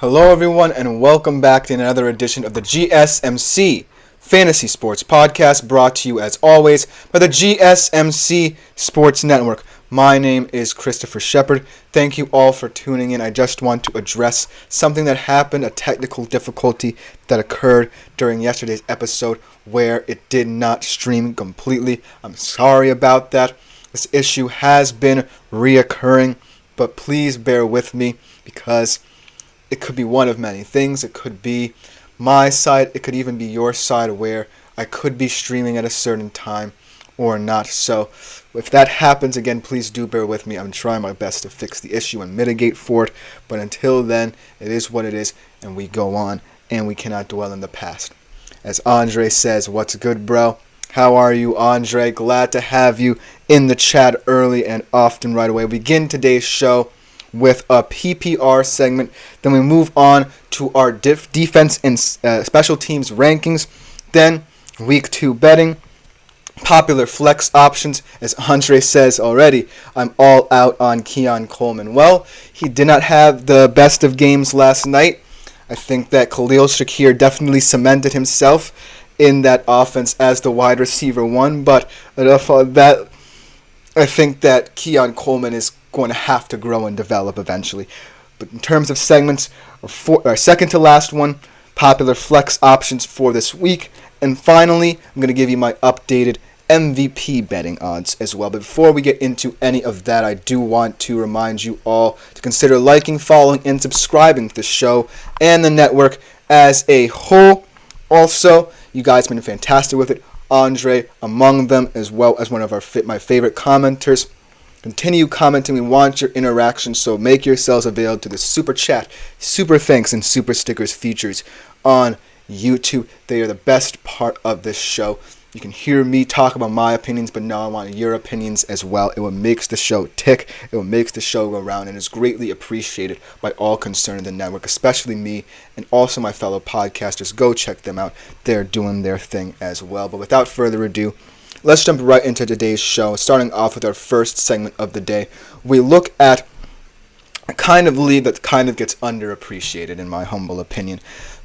Hello everyone and welcome back to another edition of the GSMC Fantasy Sports Podcast, brought to you as always by the GSMC Sports Network. My name is Christopher Shepard. Thank you all for tuning in. I just want to address something that happened, a technical difficulty that occurred during yesterday's episode where it did not stream completely. I'm sorry about that. This issue has been reoccurring, but please bear with me because it could be one of many things. It could be my side. It could even be your side where I could be streaming at a certain time or not. So if that happens, again, please do bear with me. I'm trying my best to fix the issue and mitigate for it. But until then, it is what it is, and we go on, and we cannot dwell in the past. As Andre says, what's good, bro? How are you, Andre? Glad to have you in the chat early and often right away. We begin today's show with a PPR segment. Then we move on to our defense and special teams rankings. Then week 2 betting, popular flex options. As Andre says already, I'm all out on Keon Coleman. Well, he did not have the best of games last night. I think that Khalil Shakir definitely cemented himself in that offense as the wide receiver one, but enough of that. I think that Keon Coleman is going to have to grow and develop eventually. But in terms of segments, our second to last one, popular flex options for this week. And finally, I'm going to give you my updated MVP betting odds as well. But before we get into any of that, I do want to remind you all to consider liking, following, and subscribing to the show and the network as a whole. Also, you guys have been fantastic with it. Andre among them, as well as one of my favorite commenters. Continue commenting. We want your interaction, so make yourselves available to the super chat, super thanks, and super stickers features on YouTube. They are the best part of this show. You can hear me talk about my opinions, but now I want your opinions as well. It will make the show tick. It will make the show go round, and is greatly appreciated by all concerned in the network, especially me and also my fellow podcasters. Go check them out. They're doing their thing as well. But without further ado, let's jump right into today's show, starting off with our first segment of the day. We look at a kind of league that kind of gets underappreciated, in my humble opinion.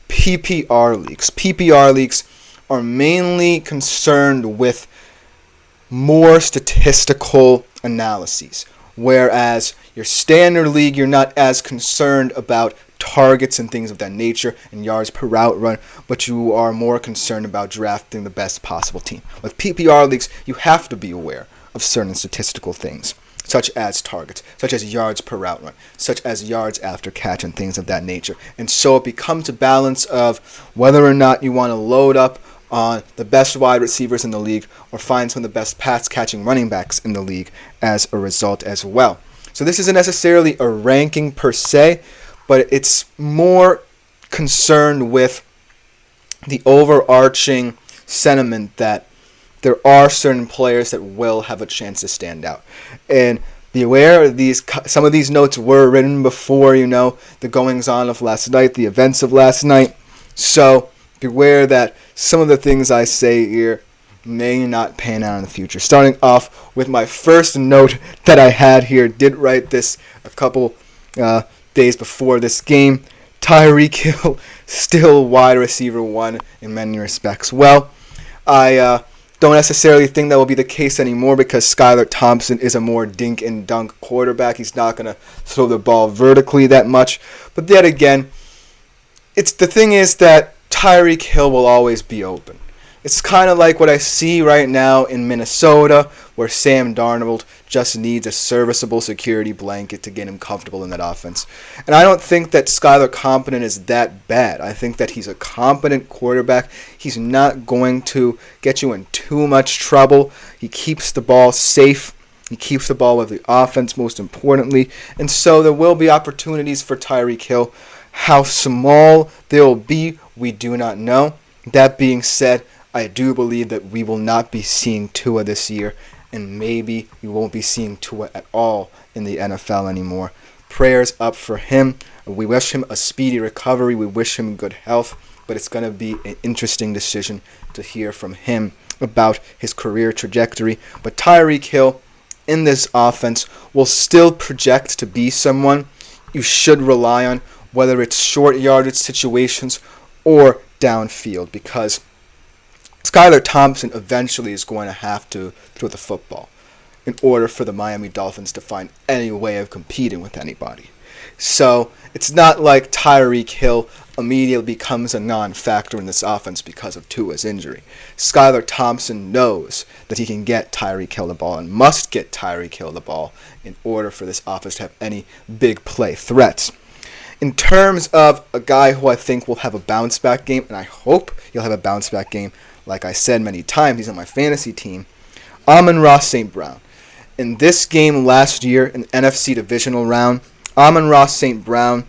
PPR leagues. PPR leagues are mainly concerned with more statistical analyses, whereas your standard league, you're not as concerned about targets and things of that nature and yards per route run, but you are more concerned about drafting the best possible team. With PPR leagues, you have to be aware of certain statistical things, such as targets, such as yards per route run, such as yards after catch and things of that nature. And so it becomes a balance of whether or not you want to load up on the best wide receivers in the league or find some of the best pass-catching running backs in the league as a result as well. So this isn't necessarily a ranking per se, but it's more concerned with the overarching sentiment that there are certain players that will have a chance to stand out. And be aware, some of these notes were written before, the goings-on of last night, the events of last night. So beware that some of the things I say here may not pan out in the future. Starting off with my first note that I had here, did write this a couple days before this game. Tyreek Hill, still wide receiver one in many respects. Well, I don't necessarily think that will be the case anymore because Skylar Thompson is a more dink and dunk quarterback. He's not going to throw the ball vertically that much. But yet again, the thing is that Tyreek Hill will always be open. It's kind of like what I see right now in Minnesota, where Sam Darnold just needs a serviceable security blanket to get him comfortable in that offense. And I don't think that Skylar Compton is that bad. I think that he's a competent quarterback. He's not going to get you in too much trouble. He keeps the ball safe. He keeps the ball with the offense, most importantly. And so there will be opportunities for Tyreek Hill. How small they will be, we do not know. That being said, I do believe that we will not be seeing Tua this year, and maybe we won't be seeing Tua at all in the NFL anymore. Prayers up for him. We wish him a speedy recovery. We wish him good health, but it's going to be an interesting decision to hear from him about his career trajectory. But Tyreek Hill in this offense will still project to be someone you should rely on whether it's short yardage situations or downfield, because Skylar Thompson eventually is going to have to throw the football in order for the Miami Dolphins to find any way of competing with anybody. So it's not like Tyreek Hill immediately becomes a non-factor in this offense because of Tua's injury. Skylar Thompson knows that he can get Tyreek Hill the ball and must get Tyreek Hill the ball in order for this offense to have any big play threats. In terms of a guy who I think will have a bounce-back game, and I hope he'll have a bounce-back game, like I said many times, he's on my fantasy team, Amon-Ra St. Brown. In this game last year, in the NFC Divisional Round, Amon-Ra St. Brown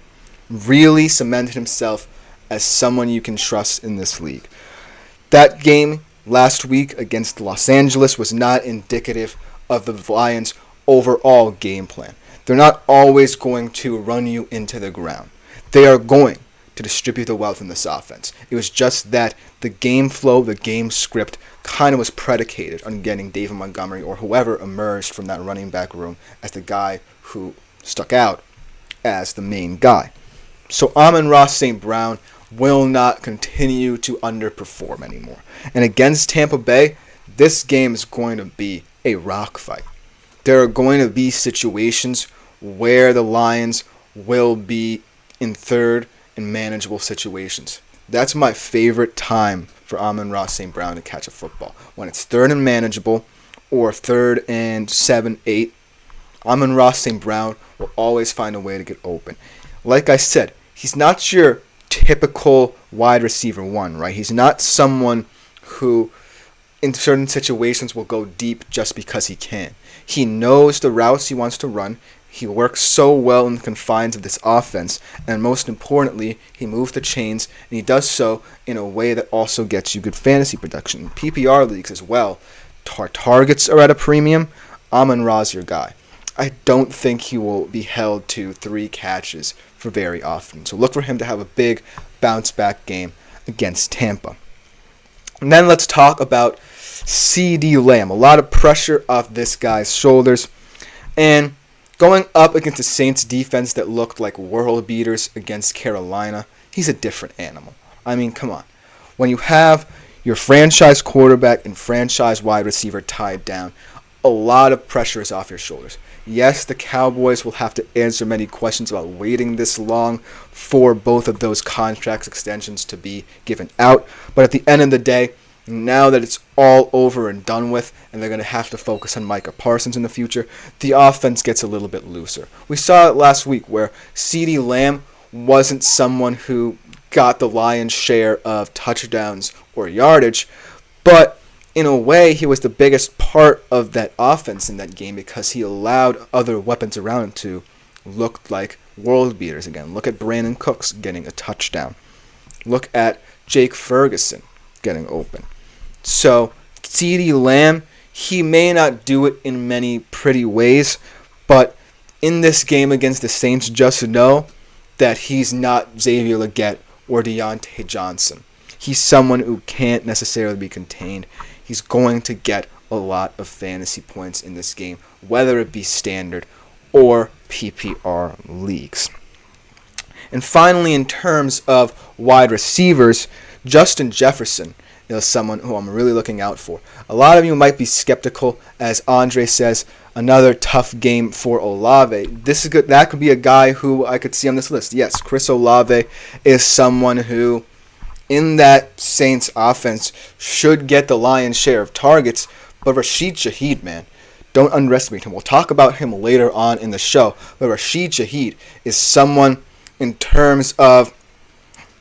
really cemented himself as someone you can trust in this league. That game last week against Los Angeles was not indicative of the Lions' overall game plan. They're not always going to run you into the ground. They are going to distribute the wealth in this offense. It was just that the game flow, the game script, kind of was predicated on getting David Montgomery or whoever emerged from that running back room as the guy who stuck out as the main guy. So Amon-Ra St. Brown will not continue to underperform anymore. And against Tampa Bay, this game is going to be a rock fight. There are going to be situations where the Lions will be in third in manageable situations. That's my favorite time for Amon-Ra St. Brown to catch a football. When it's third and manageable or third and 7, 8, Amon-Ra St. Brown will always find a way to get open. Like I said, he's not your typical wide receiver one, right? He's not someone who in certain situations will go deep just because he can. He knows the routes he wants to run. He works so well in the confines of this offense, and most importantly, he moves the chains, and he does so in a way that also gets you good fantasy production. In PPR leagues as well, targets are at a premium. Amon-Ra's your guy. I don't think he will be held to 3 catches for very often, so look for him to have a big bounce-back game against Tampa. And then let's talk about CeeDee Lamb. A lot of pressure off this guy's shoulders, and going up against the Saints defense that looked like world beaters against Carolina, he's a different animal. I mean, come on. When you have your franchise quarterback and franchise wide receiver tied down, a lot of pressure is off your shoulders. Yes, the Cowboys will have to answer many questions about waiting this long for both of those contract extensions to be given out, but at the end of the day, now that it's all over and done with, and they're going to have to focus on Micah Parsons in the future, the offense gets a little bit looser. We saw it last week where CeeDee Lamb wasn't someone who got the lion's share of touchdowns or yardage, but in a way, he was the biggest part of that offense in that game because he allowed other weapons around him to look like world beaters again. Look at Brandon Cooks getting a touchdown. Look at Jake Ferguson getting open. So, CeeDee Lamb, he may not do it in many pretty ways, but in this game against the Saints, just know that he's not Xavier Legette or Deontay Johnson. He's someone who can't necessarily be contained. He's going to get a lot of fantasy points in this game, whether it be standard or PPR leagues. And finally, in terms of wide receivers, Justin Jefferson is someone who I'm really looking out for. A lot of you might be skeptical, as Andre says, another tough game for Olave. This is good. That could be a guy who I could see on this list. Yes, Chris Olave is someone who, in that Saints offense, should get the lion's share of targets. But Rashid Shaheed, man, don't underestimate him. We'll talk about him later on in the show. But Rashid Shaheed is someone in terms of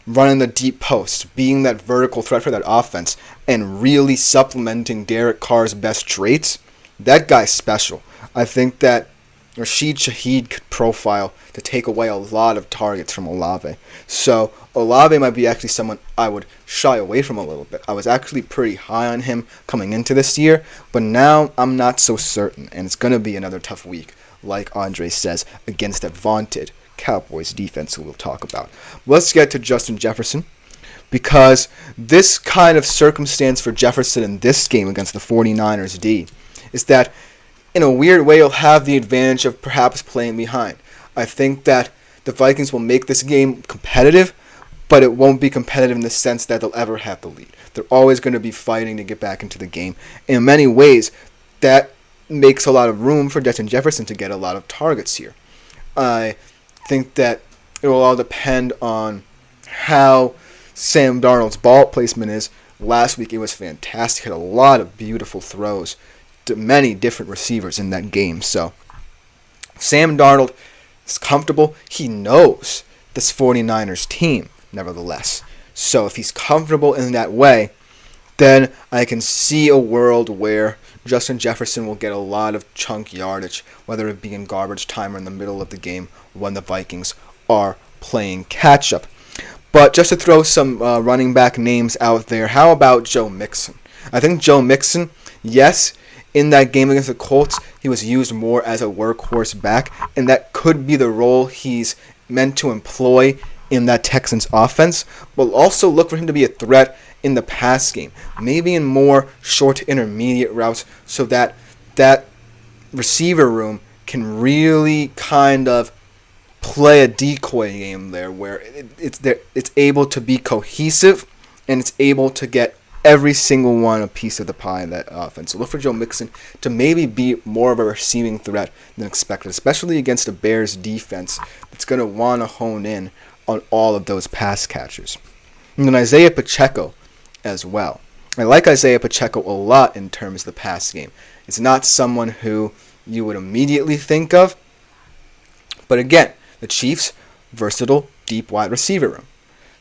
running the deep post, being that vertical threat for that offense, and really supplementing Derek Carr's best traits. That guy's special. I think that Rashid Shaheed could profile to take away a lot of targets from Olave. So Olave might be actually someone I would shy away from a little bit. I was actually pretty high on him coming into this year, but now I'm not so certain, and it's going to be another tough week, like Andre says, against that vaunted Cowboys defense who we'll talk about. Let's get to Justin Jefferson, because this kind of circumstance for Jefferson in this game against the 49ers D is that in a weird way he'll have the advantage of perhaps playing behind. I think that the Vikings will make this game competitive, but it won't be competitive in the sense that they'll ever have the lead. They're always going to be fighting to get back into the game. In many ways, that makes a lot of room for Justin Jefferson to get a lot of targets here. I think that it will all depend on how Sam Darnold's ball placement is. Last week it was fantastic. Had a lot of beautiful throws to many different receivers in that game. So Sam Darnold is comfortable. He knows this 49ers team, nevertheless. So if he's comfortable in that way, then I can see a world where Justin Jefferson will get a lot of chunk yardage, whether it be in garbage time or in the middle of the game when the Vikings are playing catch-up. But just to throw some running back names out there, how about Joe Mixon? I think Joe Mixon, yes, in that game against the Colts, he was used more as a workhorse back, and that could be the role he's meant to employ in that Texans offense. But also look for him to be a threat in the pass game, maybe in more short to intermediate routes, so that that receiver room can really kind of play a decoy game there, where it's able to be cohesive and it's able to get every single one a piece of the pie in that offense. So look for Joe Mixon to maybe be more of a receiving threat than expected, especially against a Bears defense that's going to want to hone in on all of those pass catchers. And then Isaiah Pacheco as well. I like Isaiah Pacheco a lot in terms of the pass game. It's not someone who you would immediately think of, but again, the Chiefs' versatile deep wide receiver room.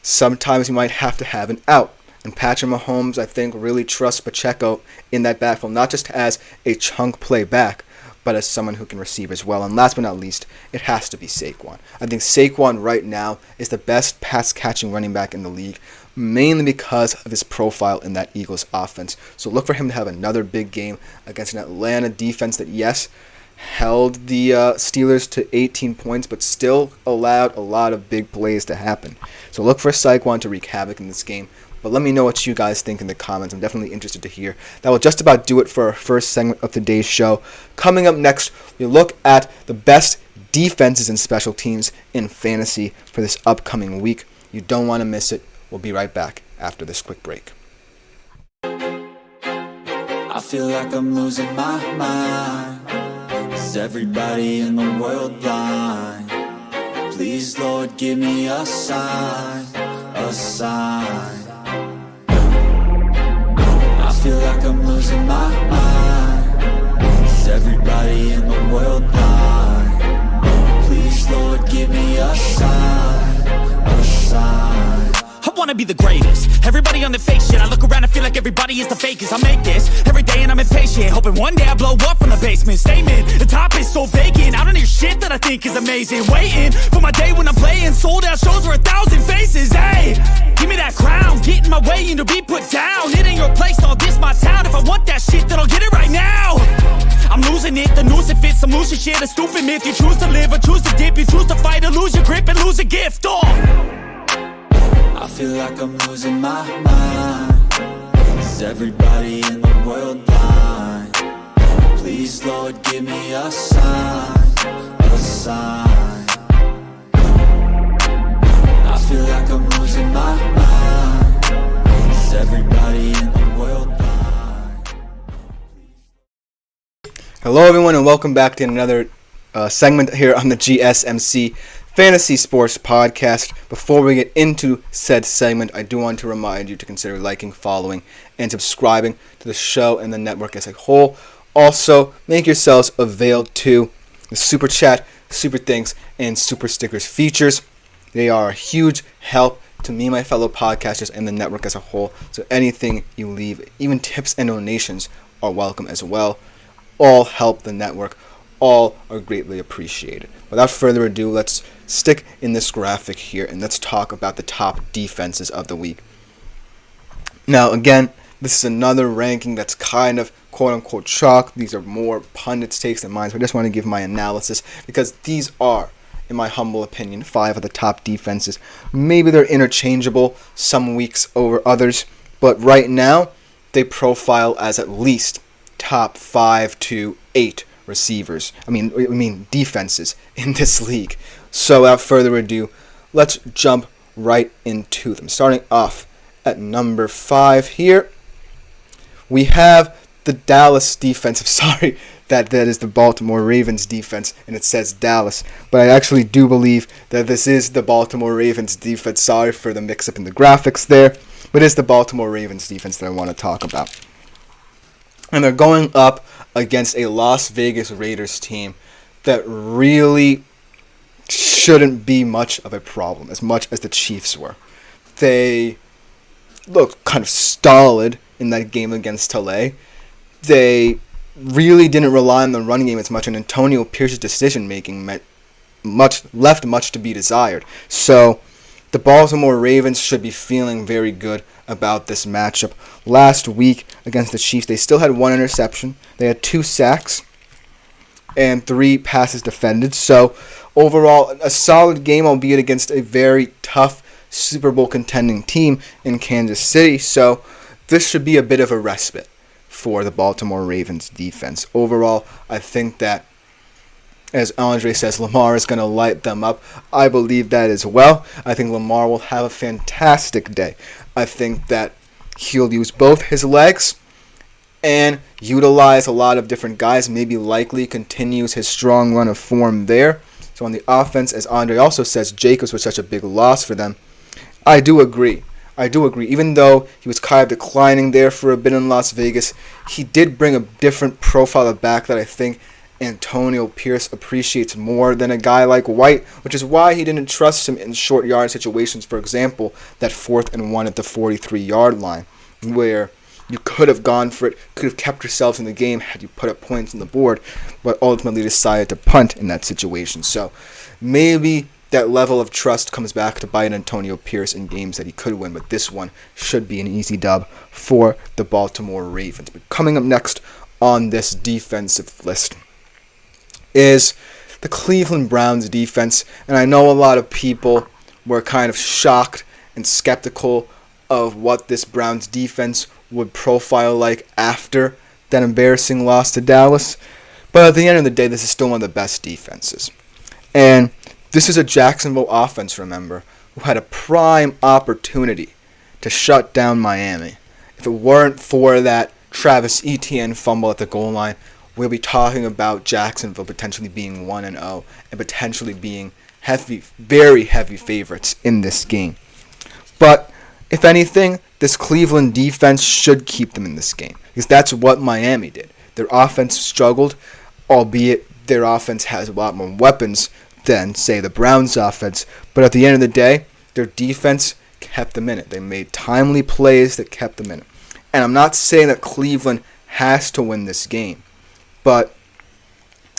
Sometimes you might have to have an out. And Patrick Mahomes, I think, really trusts Pacheco in that backfield, not just as a chunk play back, but as someone who can receive as well. And last but not least, it has to be Saquon. I think Saquon right now is the best pass-catching running back in the league, mainly because of his profile in that Eagles offense. So look for him to have another big game against an Atlanta defense that, yes, held the Steelers to 18 points, but still allowed a lot of big plays to happen. So look for Saquon to wreak havoc in this game. But let me know what you guys think in the comments. I'm definitely interested to hear. That will just about do it for our first segment of today's show. Coming up next, we look at the best defenses and special teams in fantasy for this upcoming week. You don't want to miss it. We'll be right back after this quick break. I feel like I'm losing my mind. Is everybody in the world blind? Please, Lord, give me a sign, a sign. I feel like I'm losing my mind. Is everybody in the world blind? Please, Lord, give me a sign, a sign. I wanna be the greatest. Everybody on the fake shit. I look around and feel like everybody is the fakest. I make this every day and I'm impatient, hoping one day I blow up from the basement. Statement, the top is so vacant. I don't hear shit that I think is amazing. Waiting for my day when I'm playing sold out shows for 1,000 faces. Hey, give me that crown, get in my way and to be put down. It ain't your place, all this my town. If I want that shit, then I'll get it right now. I'm losing it, the noose it fits. I'm losing shit, a stupid myth. You choose to live or choose to dip. You choose to fight or lose your grip and lose a gift. I feel like I'm losing my mind. Is everybody in the world blind? Please, Lord, give me a sign, a sign. I feel like I'm losing my mind. Is everybody in the world blind? Hello, everyone, and welcome back to another segment here on the GSMC Fantasy Sports Podcast. Before we get into said segment, I do want to remind you to consider liking, following, and subscribing to the show and the network as a whole. Also, make yourselves available to the Super Chat, Super Thanks, and Super Stickers features. They are a huge help to me and my fellow podcasters and the network as a whole. So anything you leave, even tips and donations, are welcome as well. All help the network. All are greatly appreciated. Without further ado, let's stick in this graphic here and let's talk about the top defenses of the week. Now, again, this is another ranking that's kind of quote-unquote chalk. These are more pundits' takes than mine, so I just want to give my analysis because these are, in my humble opinion, 5 of the top defenses. Maybe they're interchangeable some weeks over others, but right now they profile as at least top 5 to 8 defenses in this league. So without further ado, let's jump right into them. Starting off at number 5 here, we have the Dallas defense. I'm sorry that is the Baltimore Ravens defense, and it says Dallas. But I actually do believe that this is the Baltimore Ravens defense. Sorry for the mix-up in the graphics there. But it's the Baltimore Ravens defense that I want to talk about. And they're going up against a Las Vegas Raiders team that really shouldn't be much of a problem, as much as the Chiefs were. They looked kind of stolid in that game against LA. They really didn't rely on the running game as much, and Antonio Pierce's decision-making left much to be desired. So the Baltimore Ravens should be feeling very good about this matchup. Last week against the Chiefs, they still had 1 interception. They had 2 sacks and 3 passes defended. So overall, a solid game, albeit against a very tough Super Bowl contending team in Kansas City. So this should be a bit of a respite for the Baltimore Ravens defense. Overall, I think that, as Andre says, Lamar is going to light them up. I believe that as well. I think Lamar will have a fantastic day. I think that he'll use both his legs and utilize a lot of different guys. Maybe likely continues his strong run of form there. So on the offense, as Andre also says, Jacobs was such a big loss for them. I do agree. Even though he was kind of declining there for a bit in Las Vegas, he did bring a different profile of back that I think Antonio Pierce appreciates more than a guy like White, which is why he didn't trust him in short yard situations. For example, that 4th and 1 at the 43-yard line, where you could have gone for it, could have kept yourselves in the game had you put up points on the board, but ultimately decided to punt in that situation. So maybe that level of trust comes back to bite Antonio Pierce in games that he could win, but this one should be an easy dub for the Baltimore Ravens. But coming up next on this defensive list is the Cleveland Browns defense, and I know a lot of people were kind of shocked and skeptical of what this Browns defense would profile like after that embarrassing loss to Dallas, but at the end of the day, this is still one of the best defenses. And this is a Jacksonville offense, remember, who had a prime opportunity to shut down Miami. If it weren't for that Travis Etienne fumble at the goal line, we'll be talking about Jacksonville potentially being 1-0 and potentially being very heavy favorites in this game. But if anything, this Cleveland defense should keep them in this game, because that's what Miami did. Their offense struggled, albeit their offense has a lot more weapons than, say, the Browns' offense. But at the end of the day, their defense kept them in it. They made timely plays that kept them in it. And I'm not saying that Cleveland has to win this game, but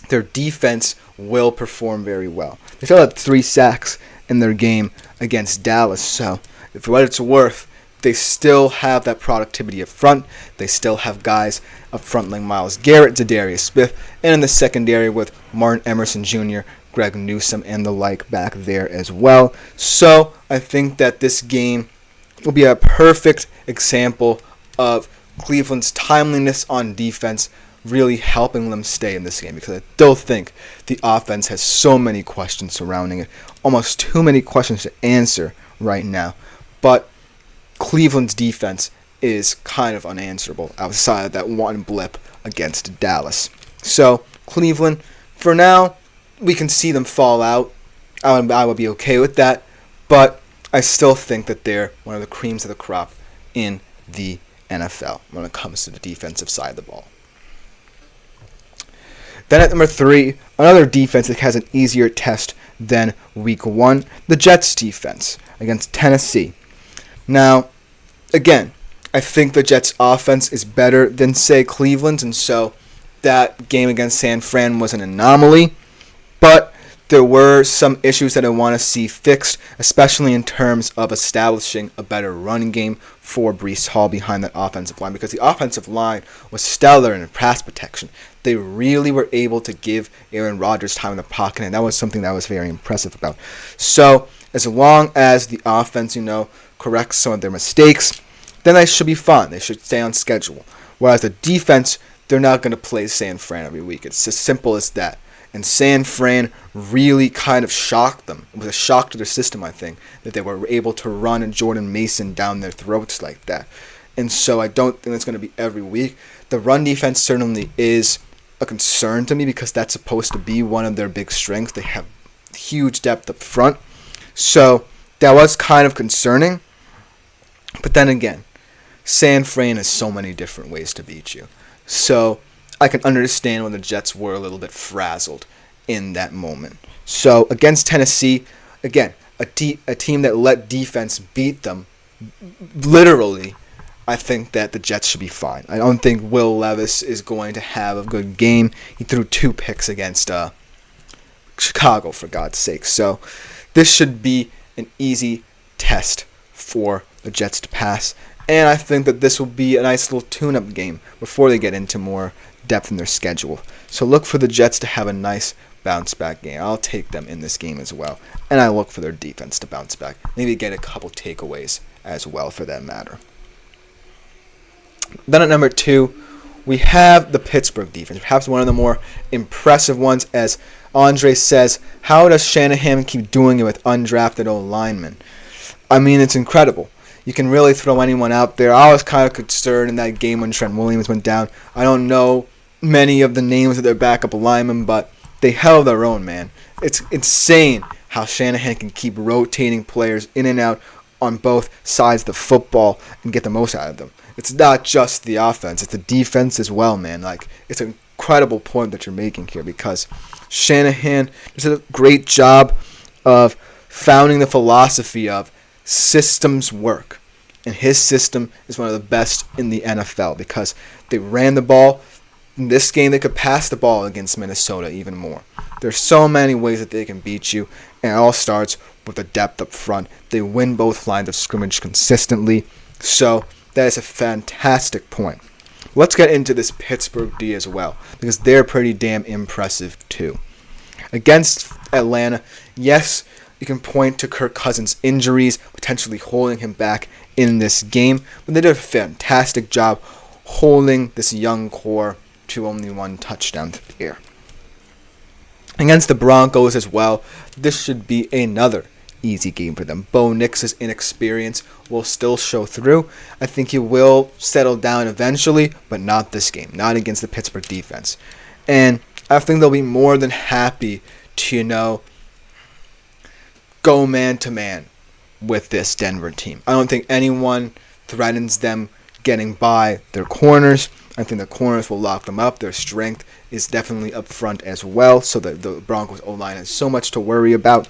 their defense will perform very well. They still had 3 sacks in their game against Dallas, so for what it's worth, they still have that productivity up front. They still have guys up front like Myles Garrett, Zadarius Smith, and in the secondary with Martin Emerson Jr., Greg Newsome, and the like back there as well. So I think that this game will be a perfect example of Cleveland's timeliness on defense really helping them stay in this game, because I still think the offense has so many questions surrounding it, almost too many questions to answer right now. But Cleveland's defense is kind of unanswerable outside of that one blip against Dallas. So Cleveland, for now, we can see them fall out. I would be okay with that, but I still think that they're one of the creams of the crop in the NFL when it comes to the defensive side of the ball. Then at number 3, another defense that has an easier test than Week 1, the Jets defense against Tennessee. Now, again, I think the Jets offense is better than, say, Cleveland's, and so that game against San Fran was an anomaly. But there were some issues that I want to see fixed, especially in terms of establishing a better running game for Breece Hall behind that offensive line, because the offensive line was stellar in pass protection. They really were able to give Aaron Rodgers time in the pocket, and that was something that I was very impressive about. So as long as the offense, corrects some of their mistakes, then they should be fine. They should stay on schedule. Whereas the defense, they're not going to play San Fran every week. It's as simple as that. And San Fran really kind of shocked them. It was a shock to their system, I think, that they were able to run Jordan Mason down their throats like that. And so I don't think it's going to be every week. The run defense certainly is a concern to me because that's supposed to be one of their big strengths. They have huge depth up front. So that was kind of concerning. But then again, San Fran has so many different ways to beat you. So I can understand when the Jets were a little bit frazzled in that moment. So against Tennessee, again, a team that let defense beat them, literally, I think that the Jets should be fine. I don't think Will Levis is going to have a good game. He threw 2 picks against Chicago, for God's sake. So this should be an easy test for the Jets to pass. And I think that this will be a nice little tune-up game before they get into more depth in their schedule. So look for the Jets to have a nice bounce-back game. I'll take them in this game as well. And I look for their defense to bounce back. Maybe get a couple takeaways as well, for that matter. Then at number 2, we have the Pittsburgh defense. Perhaps one of the more impressive ones. As Andre says, how does Shanahan keep doing it with undrafted O-linemen? I mean, it's incredible. You can really throw anyone out there. I was kind of concerned in that game when Trent Williams went down. I don't know many of the names of their backup linemen, but they held their own, man. It's insane how Shanahan can keep rotating players in and out on both sides of the football and get the most out of them. It's not just the offense, it's the defense as well, man. Like, it's an incredible point that you're making here because Shanahan does a great job of founding the philosophy of systems work. And his system is one of the best in the NFL because they ran the ball. In this game, they could pass the ball against Minnesota even more. There's so many ways that they can beat you, and it all starts with the depth up front. They win both lines of scrimmage consistently, so that is a fantastic point. Let's get into this Pittsburgh D as well because they're pretty damn impressive too. Against Atlanta, yes, you can point to Kirk Cousins' injuries, potentially holding him back in this game. But they did a fantastic job holding this young core to only 1 touchdown through the air. Against the Broncos as well, this should be another easy game for them. Bo Nix's inexperience will still show through. I think he will settle down eventually, but not this game. Not against the Pittsburgh defense. And I think they'll be more than happy to, go man-to-man with this Denver team. I don't think anyone threatens them getting by their corners. I think the corners will lock them up. Their strength is definitely up front as well, so that the Broncos O-line has so much to worry about.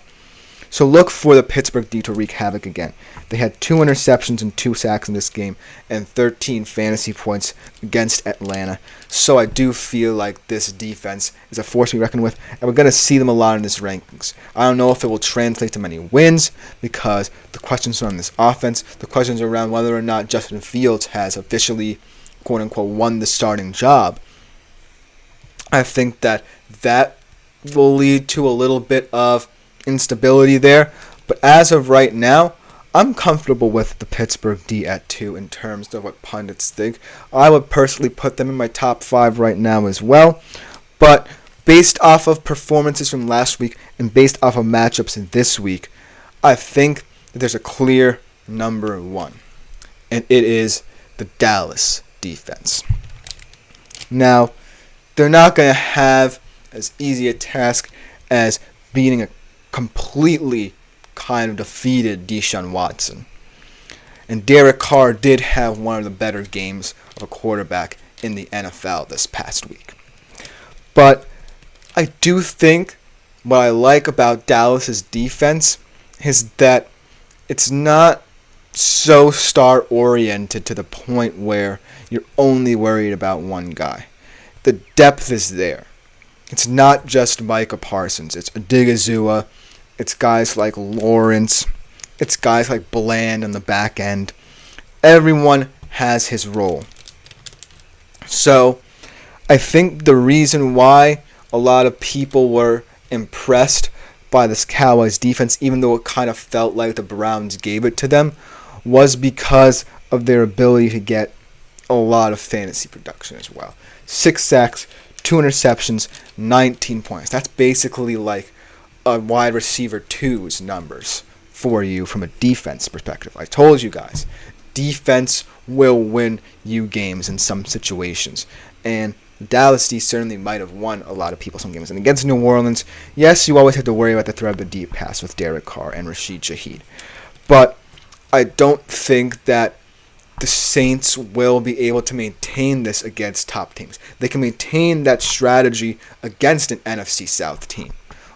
So look for the Pittsburgh D to wreak havoc again. They had 2 interceptions and 2 sacks in this game and 13 fantasy points against Atlanta. So I do feel like this defense is a force to be reckoned with, and we're going to see them a lot in this rankings. I don't know if it will translate to many wins because the questions are on this offense. The questions are around whether or not Justin Fields has officially, quote-unquote, won the starting job. I think that will lead to a little bit of instability there, but as of right now, I'm comfortable with the Pittsburgh D at 2 in terms of what pundits think. I would personally put them in my top 5 right now as well, but based off of performances from last week and based off of matchups this week, I think that there's a clear number 1, and it is the Dallas defense. Now, they're not going to have as easy a task as beating a completely kind of defeated Deshaun Watson. And Derek Carr did have one of the better games of a quarterback in the NFL this past week. But I do think what I like about Dallas's defense is that it's not so star-oriented to the point where you're only worried about one guy. The depth is there. It's not just Micah Parsons. It's Odigizua. It's guys like Lawrence. It's guys like Bland on the back end. Everyone has his role. So I think the reason why a lot of people were impressed by this Cowboys defense, even though it kind of felt like the Browns gave it to them, was because of their ability to get a lot of fantasy production as well. 6 sacks, 2 interceptions, 19 points. That's basically like a wide receiver 2's numbers for you from a defense perspective. I told you guys, defense will win you games in some situations. And Dallas D certainly might have won a lot of people some games. And against New Orleans, yes, you always have to worry about the threat of the deep pass with Derek Carr and Rashid Shaheed. But I don't think that the Saints will be able to maintain this against top teams. They can maintain that strategy against an NFC South team,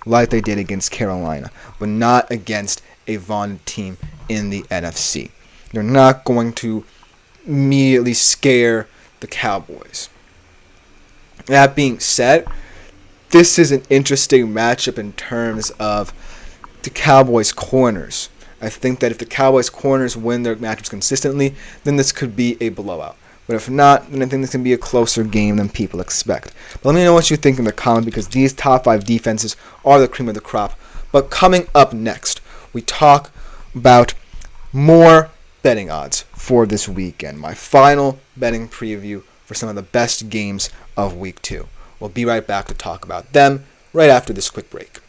like they did against Carolina, but not against a vaunted team in the NFC. They're not going to immediately scare the Cowboys. That being said, this is an interesting matchup in terms of the Cowboys' corners. I think that if the Cowboys' corners win their matchups consistently, then this could be a blowout. But if not, then I think this can be a closer game than people expect. But let me know what you think in the comments, because these top 5 defenses are the cream of the crop. But coming up next, we talk about more betting odds for this weekend. My final betting preview for some of the best games of Week 2. We'll be right back to talk about them right after this quick break.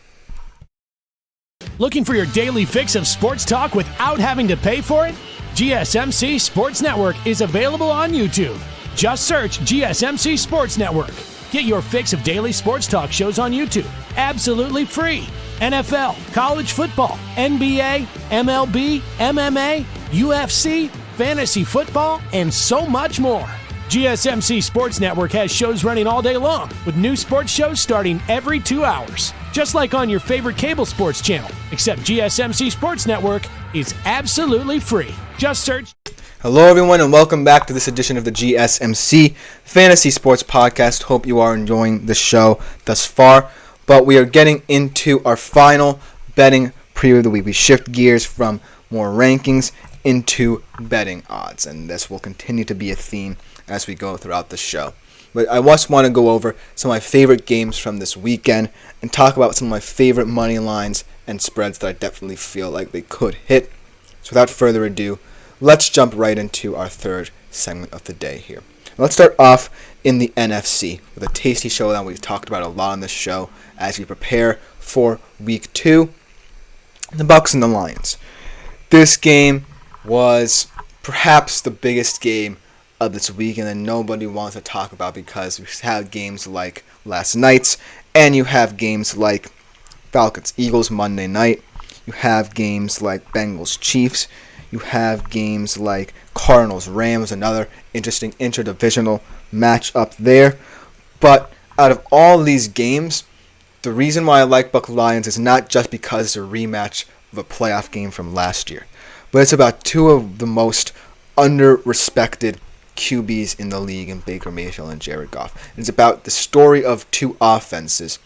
Looking for your daily fix of sports talk without having to pay for it? GSMC Sports Network is available on YouTube. Just search GSMC Sports Network. Get your fix of daily sports talk shows on YouTube, absolutely free. NFL, college football, NBA, MLB, MMA, UFC, fantasy football, and so much more. GSMC Sports Network has shows running all day long, with new sports shows starting every 2 hours. Just like on your favorite cable sports channel, except GSMC Sports Network is absolutely free. Just search. Hello, everyone, and welcome back to this edition of the GSMC Fantasy Sports Podcast. Hope you are enjoying the show thus far. But we are getting into our final betting preview of the week. We shift gears from more rankings into betting odds, and this will continue to be a theme as we go throughout the show. But I just want to go over some of my favorite games from this weekend and talk about some of my favorite money lines and spreads that I definitely feel like they could hit. So without further ado, let's jump right into our third segment of the day here. Let's start off in the NFC with a tasty showdown we've talked about a lot on this show as we prepare for Week 2, the Bucs and the Lions. This game was perhaps the biggest game of this weekend that nobody wants to talk about, because we have games like last night's, and you have games like Falcons-Eagles Monday night. You have games like Bengals-Chiefs. You have games like Cardinals-Rams, another interesting interdivisional matchup there. But out of all these games, the reason why I like Bucs-Lions is not just because it's a rematch of a playoff game from last year, but it's about two of the most under-respected QBs in the league in Baker Mayfield and Jared Goff. It's about the story of two offenses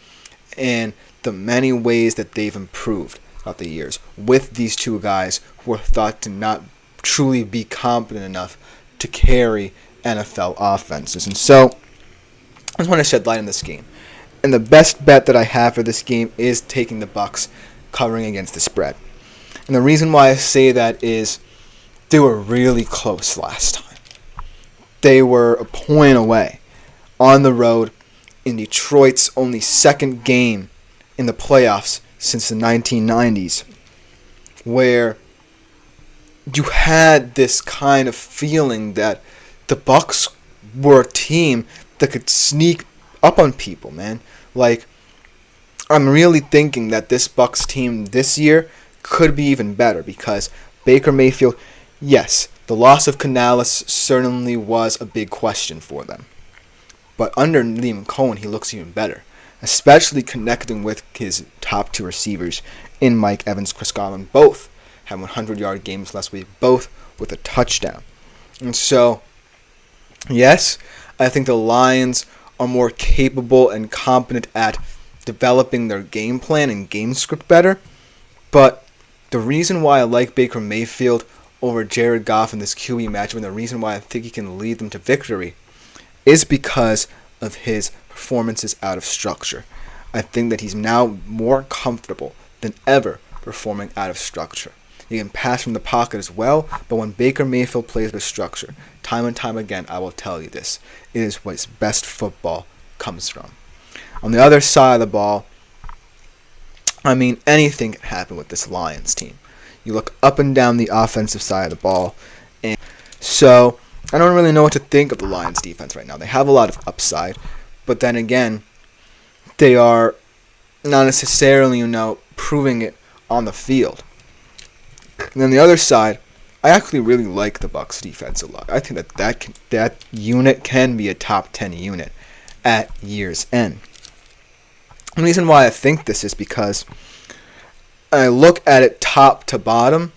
and the many ways that they've improved throughout the years with these two guys who are thought to not truly be competent enough to carry NFL offenses. And so I just want to shed light on this game. And the best bet that I have for this game is taking the Bucs covering against the spread. And the reason why I say that is they were really close last time. They were a point away on the road in Detroit's only second game in the playoffs since the 1990s, where you had this kind of feeling that the Bucs were a team that could sneak up on people, man. Like, I'm really thinking that this Bucs team this year could be even better, because Baker Mayfield, yes, the loss of Canales certainly was a big question for them. But under Liam Cohen, he looks even better, especially connecting with his top two receivers in Mike Evans, Chris Godwin. Both had 100-yard games last week, both with a touchdown. And so, yes, I think the Lions are more capable and competent at developing their game plan and game script better. But the reason why I like Baker Mayfield over Jared Goff in this QB matchup, and the reason why I think he can lead them to victory, is because of his performances out of structure. I think that he's now more comfortable than ever performing out of structure. You can pass from the pocket as well, but when Baker Mayfield plays with structure, time and time again, I will tell you this, it is what his best football comes from. On the other side of the ball, anything can happen with this Lions team. You look up and down the offensive side of the ball, and so I don't really know what to think of the Lions defense right now. They have a lot of upside, but then again, they are not necessarily, proving it on the field. And then the other side, I actually really like the Bucs defense a lot. I think that unit can be a top 10 unit at year's end. The reason why I think this is because I look at it top to bottom.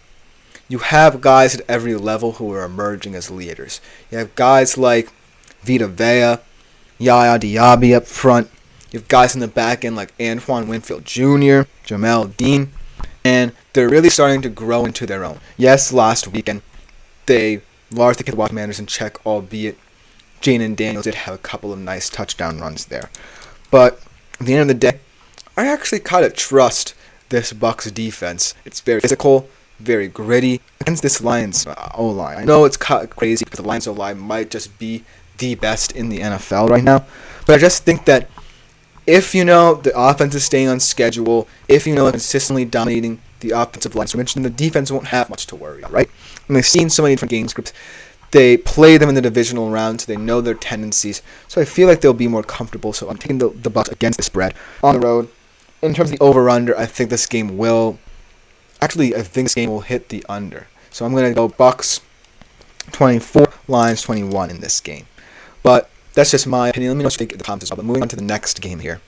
You have guys at every level who are emerging as leaders. You have guys like Vita Vea, Yaya Diaby up front. You have guys in the back end like Antoine Winfield Jr., Jamel Dean, and they're really starting to grow into their own. Yes, last weekend they largely kept the Washington Commanders in check, albeit Jaden Daniels did have a couple of nice touchdown runs there. But at the end of the day, I actually kind of trust this Bucs defense. It's very physical, very gritty against this Lions O-line. I know it's crazy because the Lions O-line might just be the best in the NFL right now, but I just think that if the offense is staying on schedule, if consistently dominating the offensive line scrimmage, then the defense won't have much to worry about, right? And they've seen so many different game scripts. They play them in the divisional round, so they know their tendencies. So I feel like they'll be more comfortable. So I'm taking the Bucs against the spread on the road. In terms of the over/under, I think this game will hit the under. So I'm going to go Bucs 24, Lions 21 in this game. But that's just my opinion. Let me know what you think in the comments as well. But moving on to the next game here.